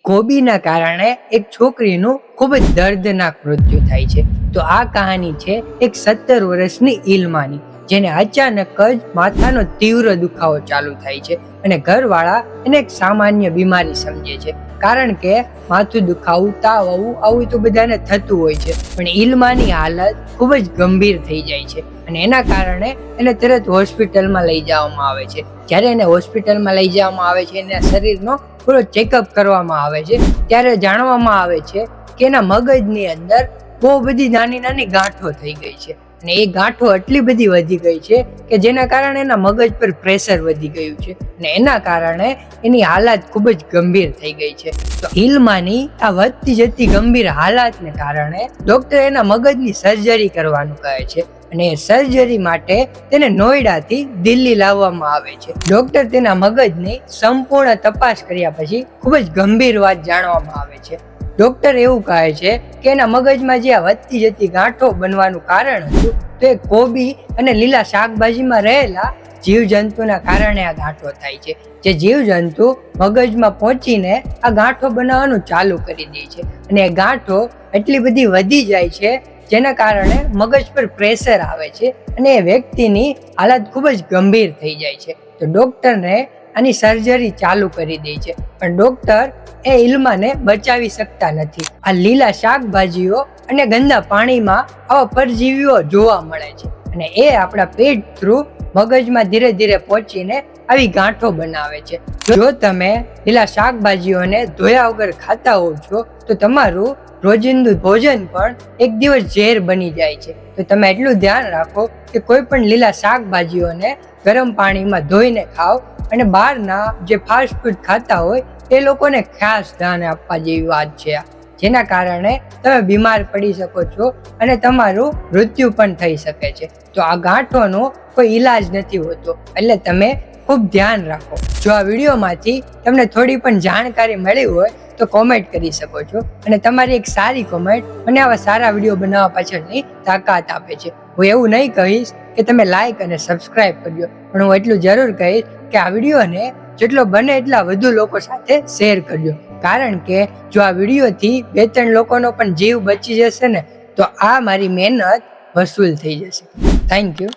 કોબીના કારણે એક છોકરીનું ખૂબ જ દર્દનાક મૃત્યુ થાય છે. તો આ કહાની છે એક 17 વર્ષની ઇલ્માની, જેને અચાનક જ માથાનો તીવ્ર દુખાવો ચાલુ થાય છે અને ઘરવાળા એને એક સામાન્ય બીમારી સમજે છે. કારણ કે માથું દુખાવું, તાવ આવું તો બધાને થતું હોય છે, પણ ઇલ્માની હાલત ખૂબ જ ગંભીર થઈ જાય છે અને એના કારણે એને તરત હોસ્પિટલમાં લઈ જવામાં આવે છે. જ્યારે એને હોસ્પિટલમાં લઈ જવામાં આવે છે, એના શરીરનો પૂરો ચેકઅપ કરવામાં આવે છે, ત્યારે જાણવામાં આવે છે કે એના મગજની અંદર બહુ બધી નાની નાની ગાંઠો થઈ ગઈ છે અને એ ગાંઠો એટલી બધી વધી ગઈ છે કે જેના કારણે એના મગજ પર પ્રેશર વધી ગયું છે અને એના કારણે એની હાલત ખૂબ જ ગંભીર થઈ ગઈ છે. તો ઇલ્માની આ વધતી જતી ગંભીર હાલતને કારણે ડોક્ટર એના મગજની સર્જરી કરવાનું કહે છે અને એ સર્જરી માટે તેને નોઈડાથી દિલ્હી લાવવામાં આવે છે. ડોક્ટર તેના મગજની સંપૂર્ણ તપાસ કર્યા પછી ખૂબ જ ગંભીર વાત જાણવામાં આવે છે. ડોક્ટર એવું કહે છે કે એના મગજમાં જે આ વધતી જતી ગાંઠો બનવાનું કારણ હતું તો એ કોબી અને લીલા શાકભાજીમાં રહેલા જીવજંતુના કારણે આ ગાંઠો થાય છે. જે જીવજંતુ મગજમાં પહોંચીને આ ગાંઠો બનાવવાનું ચાલુ કરી દે છે અને એ ગાંઠો એટલી બધી વધી જાય છે જેના કારણે મગજ પર પ્રેશર આવે છે અને એ વ્યક્તિની હાલત ખૂબ જ ગંભીર થઈ જાય છે. તો ડોક્ટરને આની સર્જરી ચાલુ કરી દે છે, પણ ડોક્ટર એ ઇલ્માને બચાવી શકતા નથી. આ લીલા શાકભાજીઓ અને ગંદા પાણીમાં આવા પરજીવીઓ જોવા મળે છે અને એ આપણા પેટ થ્રુ મગજમાં ધીરે ધીરે પહોંચીને આવી ગાંઠો બનાવે છે. જો તમે લીલા શાકભાજીઓને ધોયા વગર ખાતા હોવ છો તો તમારું રોજિંદુ ભોજન પણ એક દિવસ ઝેર બની જાય છે. તો તમે એટલું ધ્યાન રાખો કે કોઈ પણ લીલા શાકભાજીઓને ગરમ પાણીમાં ધોઈને ખાઓ અને બહારના જે ફાસ્ટ ફૂડ ખાતા હોય એ લોકોને ખાસ ધ્યાન આપવા જેવી વાત છે, જેના કારણે તમે બીમાર પડી શકો છો અને તમારું મૃત્યુ પણ થઈ શકે છે. તો આ ગાંઠોનો કોઈ ઈલાજ નથી હોતો, એટલે તમે ખૂબ ધ્યાન રાખો. જો આ વિડીયોમાંથી તમને થોડી પણ જાણકારી મળી હોય તો કોમેન્ટ કરી શકો છો અને તમારી એક સારી કોમેન્ટ મને આવા સારા વિડીયો બનાવવા પાછળની તાકાત આપે છે. હું એવું નહીં કહીશ કે તમે લાઈક અને સબસ્ક્રાઇબ કરજો, પણ હું એટલું જરૂર કહીશ કે આ વિડીયોને જેટલો બને એટલા વધુ લોકો સાથે શેર કરજો, કારણ કે જો આ વિડીયોથી 2-3 લોકોનો પણ જીવ બચી જશે ને તો આ મારી મહેનત વસૂલ થઈ જશે. Thank you.